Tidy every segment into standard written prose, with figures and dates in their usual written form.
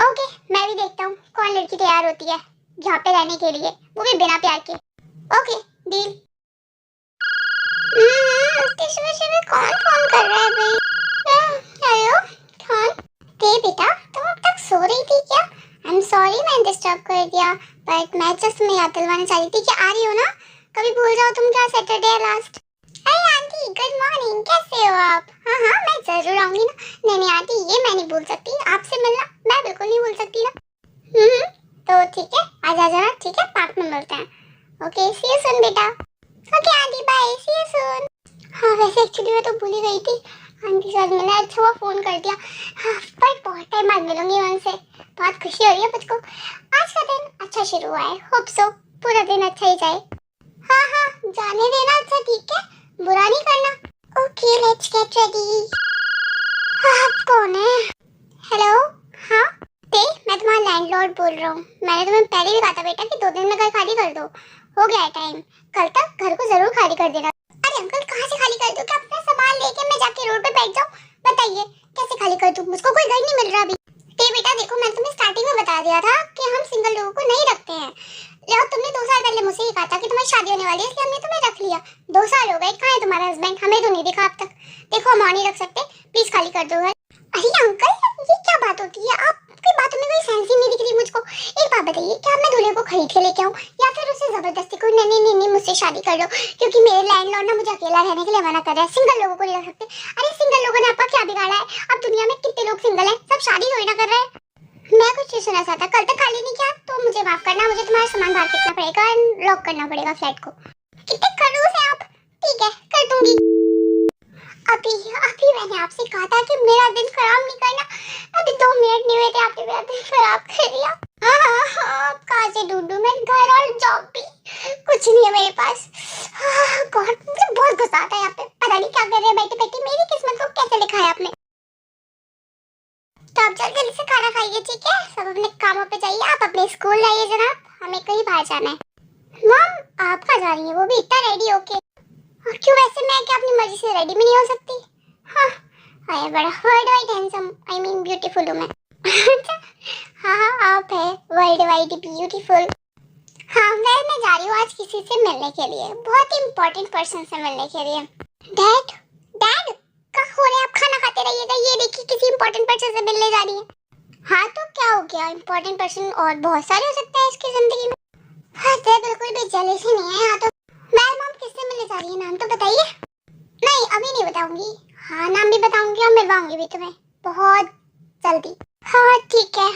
Okay, मैं भी देखता हूँ कौन लड़की तैयार होती है यहाँ पे रहने के लिए, वो भी बिना प्यार के। Okay, deal. इतनी सुबह कौन फोन कर रहा है भाई? हेलो, कौन? ते बेटा, तुम अब तक सो रही थी क्या? आई एम सॉरी मैं डिस्टर्ब कर दिया, बट मैं जस्ट तुम्हें याद दिलवाना चाह रही थी कि आ रही हो ना? कभी भूल जाओ तुम क्या सैटरडे है लास्ट। अरे आंटी, गुड मॉर्निंग, कैसे हो आप? हाँ हाँ, मैं जरूर आऊंगी ना। नहीं आंटी, ये मैं नहीं भूल सकती, आपसे मिलना मैं बिल्कुल नहीं भूल सकती ना। तो ठीक है, आज आ जाना, ठीक है? पार्क में मिलते हैं। ओके, सी यू सून बेटा। Okay aunty, bye, see you soon. हाँ वैसे एक्चुअली मैं तो भूल ही गई थी, आंटी से आज मैंने अच्छा हुआ फोन कर दिया। हाँ, पर बहुत टाइम बाद मिलूंगी उनसे, बहुत खुशी हो रही है मुझको। आज का दिन अच्छा शुरू हुआ है, होप सो पूरा दिन अच्छा ही जाए। हाँ हाँ, जाने देना, अच्छा ठीक है, बुरा नहीं करना। Okay, let's get ready. आप कौन है? हेलो, हाँ ते, मैं तुम्हारा लैंडलॉर्ड बोल रहा हूँ। मैंने तुम्हें पहले भी कहा था बेटा कि 2 दिन में घर खाली कर दो। हो गया है टाइम, कल तक घर को जरूर खाली कर देना। अरे अंकल, कहाँ से खाली कर दूँ? क्या अपना सामान लेके मैं जाके रोड पे बैठ जाऊँ? बताइए कैसे खाली कर दूँ? मुझको कोई घर नहीं मिल रहा अभी। ते बेटा देखो, मैंने तुम्हें स्टार्टिंग में बता दिया था कि हम सिंगल लोगों को नहीं रखते हैं। और तुमने 2 साल पहले मुझसे ही कहा था कि तुम्हारी शादी होने वाली है, इसलिए हमने तुम्हें रख लिया। 2 साल हो गए, कहाँ है तुम्हारा हस्बैंड? हमें तो नहीं दिखा अब तक। देखो हम और नहीं रख सकते, प्लीज खाली कर दो घर। अरे अंकल, ये क्या बात होती है? आपकी बातों में कोई सेंस ही नहीं दिख रही मुझको। एक बात बताइए, क्या मैं दूल्हे को खरीद के लेके आऊं या फिर उसे जबरदस्ती कोई नहीं नहीं नहीं मुझसे शादी कर लो? क्योंकि मेरे लैंडलॉर्ड ना मुझे अकेला रहने के लिए मना कर रहा है, सिंगल लोगों को नहीं रख सकते। अरे सिंगल लोगों ने आपका क्या बिगाड़ा है? अब दुनिया में कितने लोग सिंगल हैं, सब शादी थोड़ी ना कर रहे हैं। मैं कुछ नहीं सुना चाहता, कल तक खाली नहीं किया तो मुझे माफ करना, मुझे तुम्हारा सामान बाहर फेंकना पड़ेगा एंड लॉक करना पड़ेगा फ्लैट को। कितने खड़ूस हैं आप। ठीक है, कर दूंगी। अभी अभी मैंने आपसे कहा था कि मेरा दिन खराब नहीं करना। अभी 2 मिनट नहीं हुए थे, आपने मेरा दिन खराब कर दिया। हाँ, कहाँ से ढूंढूं मैं घर और जॉब भी? कुछ नहीं है मेरे पास। गॉड, मुझे बहुत गुस्सा आता है यहाँ पे, पता नहीं क्या कर रहे हैं बैठे बैठे। मेरी किस्मत को कैसे लिखा है आपने? तो आप जल्दी जल्दी से खाना खाइए, ठीक है? सब अपने कामों पे जाइए, आप अपने स्कूल जाइए जनाब, हमें कहीं बाहर जाना है। मॉम, आप कहाँ जा रही हैं? वो भी इतना रेडी होके? और क्यों, वैसे मैं क्या अपनी मर्जी से रेडी में नहीं हो सकती? हाँ, अरे बड़ा world wide handsome, I mean beautiful हूँ मैं। हाँ हाँ, आप है वर्ल्ड वाइड ब्यूटीफुल। हाँ, मैं जा रही हूँ आज किसी से मिलने के लिए, बहुत इंपॉर्टेंट पर्सन से मिलने के लिए। डैड, डैड कहाँ हो रहे हैं आप? खाना खाते रहिएगा। ये देखिए, किसी इंपॉर्टेंट पर्सन से मिलने जा रही है। हाँ तो क्या हो गया, इंपॉर्टेंट पर्सन और बहुत सारे हो सकते हैं इसकी जिंदगी में। हाँ तो बिल्कुल भी जेलस ही नहीं है यहाँ तो। मैम, आप किससे मिलने जा रही है? नाम तो बताइए। नहीं, अभी नहीं बताऊंगी। हाँ, नाम भी बताऊंगी और मिलवाऊंगी भी तुम्हें बहुत जल्दी। हाँ ठीक है,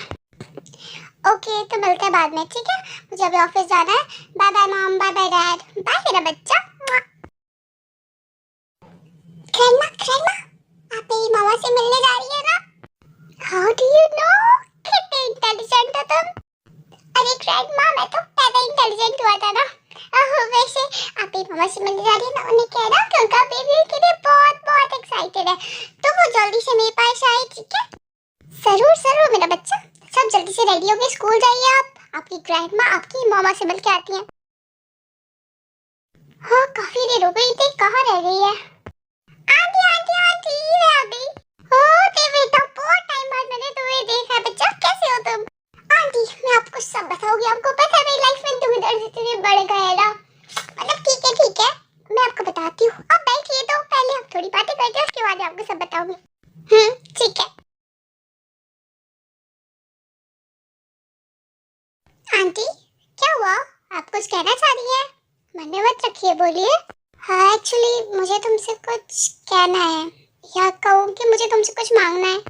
ओके, तो मिलते हैं बाद में, ठीक है? मुझे अभी ऑफिस जाना है। Bye bye mom, bye bye dad, bye मेरा बच्चा। ग्रैंडमा, ग्रैंडमा, आप मेरी मामा से मिलने जा रही है ना? How do you know? कितने इंटेलिजेंट हो तुम। अरे ग्रैंडमा, मैं तो पहले इंटेलिजेंट हुआ था ना। वैसे आप ही मामा से मिलने जा रही है ना, उन्हें कहना कि उनका बेबी उनके लिए बहुत बहुत एक्साइटेड है, तो वो जल्दी से मेरे पास आए, ठीक है? जरूर जरूर मेरा बच्चा, सब जल्दी से रेडी होके स्कूल जाइए। आप, आपकी ग्रैंडमा आपकी मामा से मिलके आती हैं। हाँ, काफी देर हो गई थी, कहाँ रह गई है? आंटी आंटी आंटी, मैं आ गई। ओ ते बेटा, बहुत टाइम बाद मैंने तुम्हें देखा। बच्चा कैसे हो तुम? आंटी, मैं आपको सब बताऊंगी, आपको पता है मेरी लाइफ में तुम इधर से इतने बढ़ गए ना। मतलब ठीक है, मैं आपको बताती हूँ। अब बैठिए, तो पहले हम थोड़ी बातें करते हैं, उसके बाद आपको सब बताऊंगी। ठीक है। आंटी, क्या हुआ? आप कुछ कहना चाह रही है? मन में मत रखिए, बोलिए। हाँ, एक्चुअली मुझे तुमसे कुछ कहना है, या कहूँ कि मुझे तुमसे कुछ मांगना है।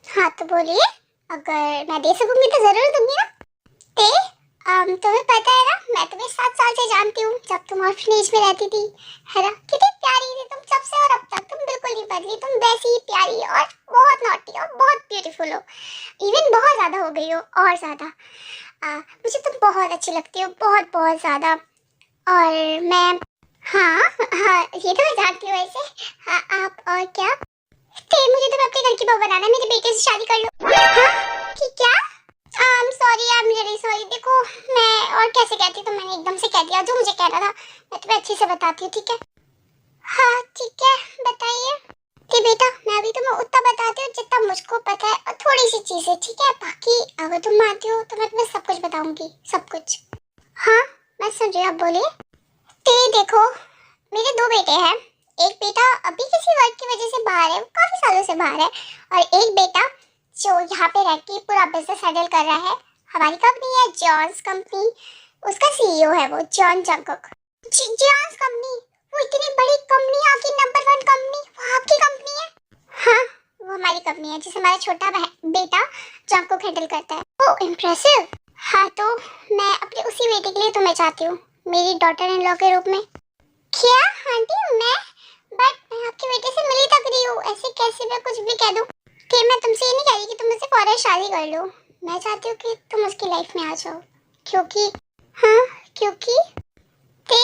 हाँ तो बोलिए, अगर मैं दे सकूंगी तो जरूर दूंगी ना। ते, तुम्हें पता है ना, मैं तुम्हें 7 साल से जानती हूँ, जब तुम ऑर्फनेज में रहती थी, है ना? कितनी प्यारी थी तुम जब से, और अब तक तुम बिल्कुल नहीं बदली। तुम वैसी ही प्यारी और बहुत नॉटी और बहुत ब्यूटीफुल हो, इवन बहुत ज्यादा हो गई हो, और ज्यादा। मुझे तुम बहुत अच्छी लगती हो, बहुत बहुत ज्यादा। और मैं, हाँ हाँ, ये तो मैं जानती हूँ वैसे। हाँ, आप और क्या? मुझे तुम अपने घर की बहू बनाना, मेरे बेटे से शादी कर लो। हाँ कि क्या? सॉरी यार, मुझे नहीं सॉरी। देखो, मैं और कैसे कहती तो मैंने एकदम से कह दिया जो मुझे कहना था। मैं तुम्हें अच्छे से बताती हूँ, ठीक है? हाँ ठीक है, बताइए। कि बेटा मैं अभी तुम्हें उतना बताती हूँ जितना मुझको पता है और थोड़ी सी चीजें, ठीक है? बाकी अगर तुम मानती हो तो मैं तुम्हें सब कुछ बताऊंगी, सब कुछ। हाँ मैं सुन रही हूँ, आप बोलिए। ते देखो, मेरे दो बेटे हैं। एक बेटा अभी किसी वर्क की वजह से बाहर है, वो काफी सालों से बाहर है, और एक बेटा जो यहाँ पे रह के पूरा बिजनेस हैंडल कर रहा है। हमारी कंपनी है जॉन्स कंपनी, उसका सीईओ है वो जॉन जंकुक। जॉन्स कंपनी, वो इतनी बड़ी कंपनी, आपकी नंबर 1 कंपनी, वो आपकी कंपनी है? हाँ वो हमारी कंपनी है जिसे हमारा छोटा बेटा जंकुक हैंडल करता है। ओह इम्प्रेसिव। हाँ तो मैं अपने उसी बेटे के लिए तुम्हें चाहती हूँ, मेरी डॉटर इन लॉ के रूप में। क्या आंटी मैं, बट मैं आपके बेटे से मिली तक रही हूँ, ऐसे कैसे मैं कुछ भी कह दूँ? कि मैं तुमसे ये नहीं कह रही कि तुम मुझसे फौरन शादी कर लो, मैं चाहती हूँ कि तुम उसकी लाइफ में आ जाओ, क्योंकि हाँ क्योंकि ते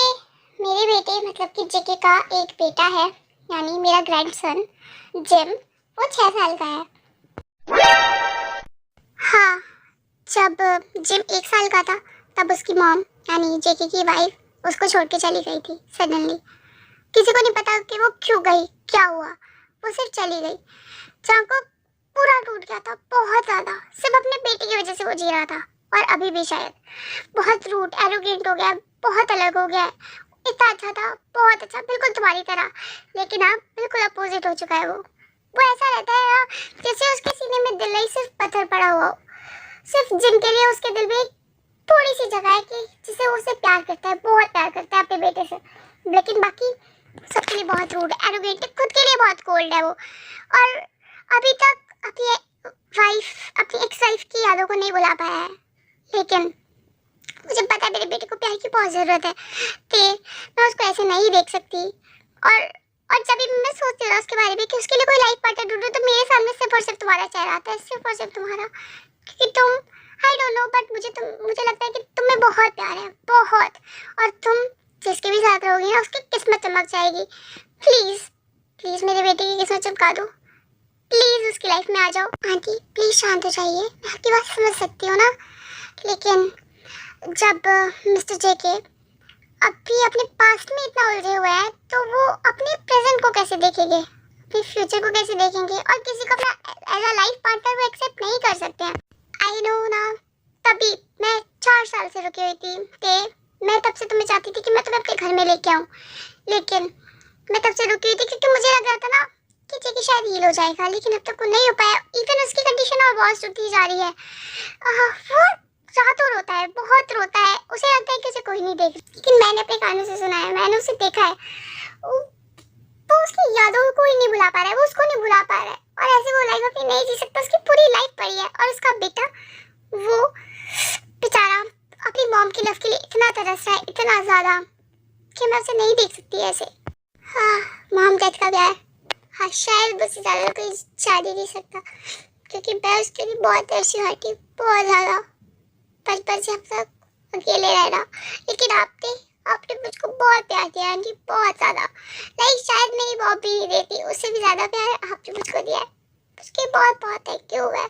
मेरे बेटे मतलब कि जेके का एक बेटा है, यानी मेरा ग्रैंडसन जिम, वो 6 साल का है। हाँ जब जिम 1 साल का था तब उसकी मॉम यानी जेके की वाइफ उसको छोड़ के चली गई थी सडनली। किसी को नहीं पता कि वो क्यों गई, क्या हुआ, वो सिर्फ चली गई। चांको पूरा टूट गया था बहुत ज्यादा, सिर्फ अपने बेटे की वजह से वो जी रहा था, और अभी भी शायद बहुत रूड एरोगेंट हो गया, बहुत अलग हो गया। इतना अच्छा था, बहुत अच्छा, बिल्कुल तुम्हारी तरह, लेकिन अब बिल्कुल अपोजिट हो चुका है। वो ऐसा रहता है जैसे उसके सीने में दिल ही सिर्फ पत्थर पड़ा हुआ हो, सिर्फ जिनके लिए उसके दिल में थोड़ी सी जगह है कि जिसे वो उसे प्यार करता है, बहुत प्यार करता है अपने बेटे से, लेकिन बाकी सबके लिए बहुत रूड एरोगेंट, खुद के लिए बहुत कोल्ड है वो। और अभी तक अपनी अपनी एक्स वाइफ की यादों को नहीं भुला पाया है, लेकिन मुझे पता है मेरे बेटे को प्यार की बहुत जरूरत है, तो मैं उसको ऐसे नहीं देख सकती। और जब भी मैं सोचती हूँ उसके बारे में कि उसके लिए कोई लाइफ पार्टनर ढूंढूं, तो मेरे सामने सिर्फ और सिर्फ तुम्हारा चेहरा आता है, सिर्फ और सिर्फ तुम्हारा, क्योंकि तुम आई डोंट नो बट मुझे लगता है कि तुम्हें बहुत प्यार है, बहुत, और तुम जिसके भी साथ रहोगी ना उसकी किस्मत चमक जाएगी। प्लीज प्लीज मेरे बेटे की किस्मत चमका दो, प्लीज उसकी लाइफ में आ जाओ। आंटी प्लीज शांत हो जाइए, मैं आपकी बात समझ सकती हूँ ना, लेकिन जब मिस्टर जेके अभी अपने पास्ट में इतना उलझे हुए हैं तो वो अपने प्रेजेंट को कैसे देखेंगे, अपने फ्यूचर को कैसे देखेंगे, और किसी को अपना एज अ लाइफ पार्टनर वो एक्सेप्ट नहीं कर सकते हैं। आई नो ना, तभी मैं 4 साल से रुकी हुई थी, मैं तब से तुम्हें चाहती थी कि मैं तुम्हें अपने घर में लेके आऊँ, लेकिन मैं तब से रुकी हुई थी क्योंकि मुझे लग रहा था ना कि जेके शायद हील हो जाएगा, लेकिन अब तक वो नहीं हो पाया। इवन उसकी कंडीशन और बहुत होती जा रही है, वो रातों रोता है, बहुत रोता है, उसे लगता है कि उसे कोई नहीं देख, लेकिन मैंने अपने कानों से सुना है, मैंने उसे देखा है, वो उसकी यादों को ही नहीं भुला पा रहा है, वो उसको नहीं भुला पा रहा है, और ऐसे वो लाइफ अपनी नहीं जी सकता, उसकी पूरी लाइफ पड़ी है। और उसका बेटा वो बेचारा अपनी मॉम की लव के लिए इतना तरस रहा है, इतना ज्यादा, कि मैं उसे नहीं देख सकती ऐसे। हाँ मॉम डैड का प्यार, हाँ शायद मुझसे ज्यादा कोई शादी नहीं सकता, क्योंकि मैं उसके लिए बहुत तरसी हटी, बहुत ज्यादा, बचपन से हम सब अकेले रहना, लेकिन आपने मुझको बहुत प्यार दिया आंटी, बहुत ज्यादा, लाइक शायद मेरी मॉम भी नहीं देती, उससे भी ज्यादा प्यार आपने मुझको दिया है, उसके बहुत बहुत थैंक यू है।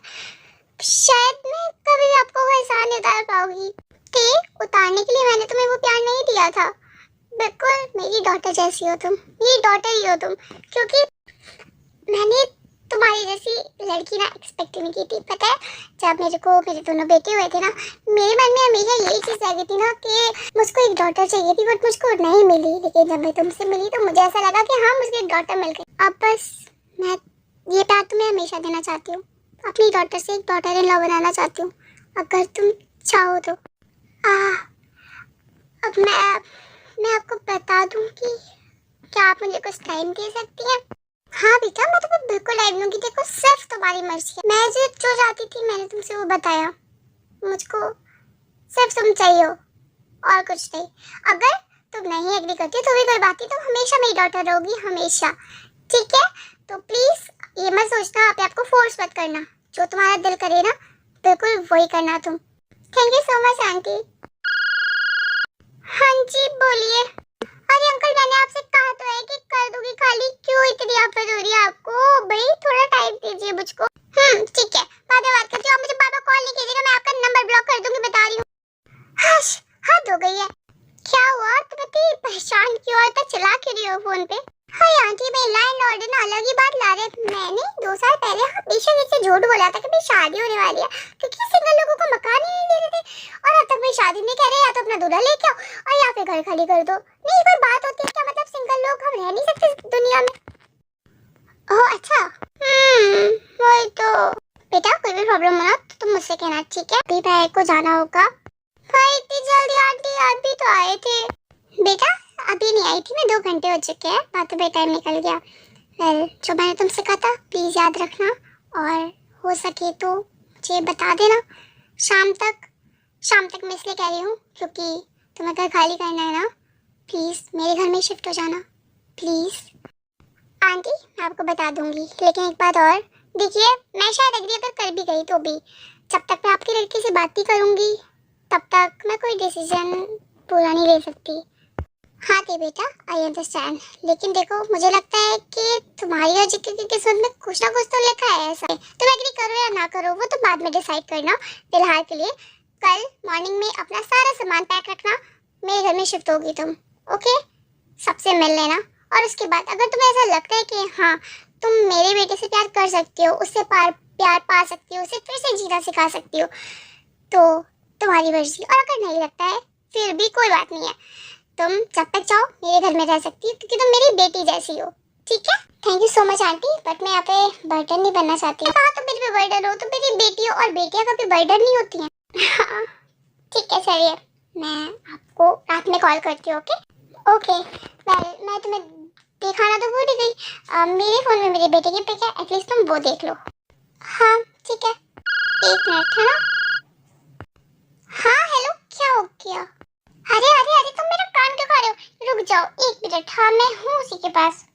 शायद मैं कभी भी आपको वो एहसान नहीं उतार पाऊंगी, कि उतारने के लिए मैंने तुम्हें वो प्यार नहीं दिया था। बिल्कुल मेरी डॉटर जैसी हो तुम, मेरी डॉटर ही हो तुम, क्योंकि मैंने तुम्हारी जैसी लड़की ना एक्सपेक्ट नहीं की थी। पता है जब मेरे दोनों बेटे हुए थे ना, मेरे मन में हमेशा यही चीज़ आ गई थी ना कि मुझको एक डॉटर चाहिए थी, बट मुझको नहीं मिली, लेकिन जब मैं तुमसे मिली तो मुझे ऐसा लगा कि हाँ मुझे एक डॉटर मिल गई। अब बस मैं ये प्यार तुम्हें हमेशा देना चाहती हूँ, अपनी डॉटर से एक डॉटर इन लॉ बनाना चाहती हूँ, अगर तुम चाहो तो। अब मैं आपको बता दूँ कि क्या आप मुझे कुछ टाइम दे सकती हैं? हाँ बेटा मैं तुम्हें बिल्कुल टाइम दूंगी, देखो सिर्फ तुम्हारी मर्जी है, मैं जो चाहती थी मैंने तुमसे वो बताया, मुझको सिर्फ तुम चाहिए हो और कुछ नहीं। अगर तुम नहीं एग्री करती तो भी कोई बात नहीं, तुम हमेशा मेरी डॉटर रहोगी, हमेशा, ठीक है? तो प्लीज ये मत सोचना, आपको फोर्स मत करना, जो तुम्हारा दिल करे ना बिल्कुल वही करना तुम। Thank you so much aunty. हाँ जी बोलिए। अरे अंकल मैंने आपसे कहा तो है कि कर दूंगी, खाली क्यों इतनी आफत हो रही है आपको? भाई थोड़ा टाइम दीजिए मुझको। ठीक है बाद में बात करती हूँ, आप मुझे बार बार कॉल नहीं कीजिएगा, मैं आपका नंबर ब्लॉक कर दूंगी, बता रही हूँ। हश हद हो गई है। क्या हुआ तुम इतनी परेशान क्यों, इतना चिल्ला क्यों रही हो फोन पे? हाय आंटी मैं लैंडलॉर्ड है ना, अलग ही बात ला रहे। मैंने 2 साल पहले हमेशा इससे झूठ बोला था कि मेरी शादी होने वाली है, क्योंकि सिंगल लोगों को मकान ही नहीं दे रहे थे। और अब तक मेरी शादी नहीं कह रहे, या तो अपना दूल्हा लेके आओ और या फिर घर खाली कर दो। नहीं, कोई बात होती है क्या? मतलब सिंगल लोग हम रह नहीं सकते दुनिया में? ओह अच्छा, वही तो। बेटा कोई भी प्रॉब्लम हो ना तो तुम मुझसे कहना, ठीक है? अभी भाई को जाना होगा। भाई इतनी जल्दी आंटी? अभी तो आए थे। बेटा अभी नहीं आई थी मैं, 2 घंटे हो चुके हैं, बात में टाइम निकल गया। वेल, जो मैंने तुमसे कहा था प्लीज याद रखना, और हो सके तो मुझे बता देना शाम तक। शाम तक मैं इसलिए कह रही हूँ क्योंकि तुम्हें घर खाली करना है ना। प्लीज मेरे घर में शिफ्ट हो जाना प्लीज। आंटी मैं आपको बता दूंगी, लेकिन एक बात और, देखिए मैं शायद एग्री अगर कर भी गई तो भी जब तक मैं आपकी लड़की से बात नहीं करूंगी तब तक मैं कोई डिसीजन पूरा नहीं ले सकती। हाँ थी बेटा, आई अंडरस्टैंड, लेकिन देखो मुझे लगता है कि तुम्हारी और जिक्की की किस्मत में कुछ ना कुछ तो लिखा है ऐसा। तुम एग्री करो या ना करो वो तो बाद में डिसाइड करना। फिलहाल के लिए कल मॉर्निंग में अपना सारा सामान पैक रखना, मेरे घर में शिफ्ट होगी तुम, ओके? सबसे मिल लेना, और उसके बाद अगर तुम्हें ऐसा लगता है कि हाँ तुम मेरे बेटे से प्यार कर सकती हो, उससे प्यार पा सकती हो, उसे फिर से जीना सिखा सकती हो, तो तुम्हारी मर्जी। और अगर नहीं लगता है फिर भी कोई बात नहीं है, तुम जब तक चाहो मेरे घर में रह सकती हो, क्योंकि तुम मेरी बेटी जैसी हो, ठीक है? Thank you so much aunty, but मैं यहाँ पे बर्डन नहीं बनना चाहती। हाँ तुम मेरे पे बर्डन हो, तुम मेरी बेटी हो, और बेटियाँ कभी बर्डन नहीं होती हैं। हाँ ठीक है चलिए, मैं आपको रात में कॉल करती हूँ, ओके? ओके वेल, मैं तुम्हें दिखाना तो भूल ही गई, मेरे फोन में मेरे बेटे की पिक है, एटलीस्ट तुम वो देख लो। हाँ ठीक है, 1 मिनट है ना। हाँ हेलो, क्या हो गया? अरे अरे अरे तुम मेरा कान क्यों खा रहे हो? रुक जाओ 1 मिनट, हाँ मैं हूँ उसी के पास।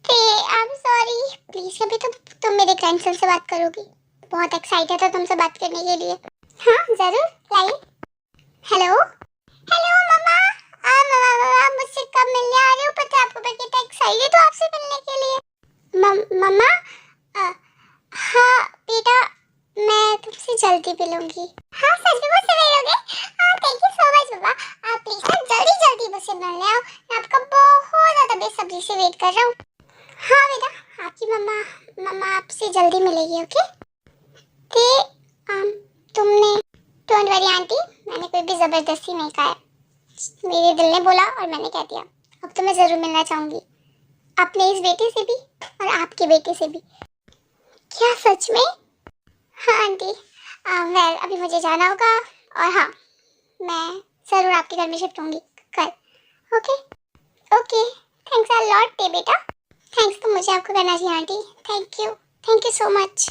आई एम सॉरी, प्लीज अभी तुम मेरे ग्रैंडसन से बात करोगी? बहुत एक्साइटेड है तुमसे बात करने के लिए। हाँ जरूर लाइए। हेलो हेलो मम्मा, मम्मा मुझसे कब मिलने आ रहे हो? पता है आपको, मैं कितना एक्साइटेड हूँ आपसे मिलने के लिए। मम्मा हाँ बेटा मैं तुमसे जल्दी मिलूंगी। हाँ सच में मुझसे मिलोगे? हाँ थैंक यू सो मच मम्मा, आप प्लीज ना जल्दी जल्दी मुझसे मिलने आओ, मैं आपका बहुत ज़्यादा बेसब्री से वेट कर रहा हूँ। हाँ बेटा आपकी मम्मा आपसे जल्दी मिलेगी, ओके? ते तुमने, डोंट वरी आंटी, मैंने कोई भी ज़बरदस्ती नहीं कहा है, मेरे दिल ने बोला और मैंने कह दिया। अब तो मैं ज़रूर मिलना चाहूँगी अपने इस बेटे से भी और आपके बेटे से भी। क्या सच में? हाँ आंटी, वेल अभी मुझे जाना होगा, और हाँ मैं ज़रूर आपके घर में शिफ्ट होंगी कल, okay? Okay thanks a lot बेटा। थैंक्स तो मुझे आपको करना चाहिए aunty, thank you so much.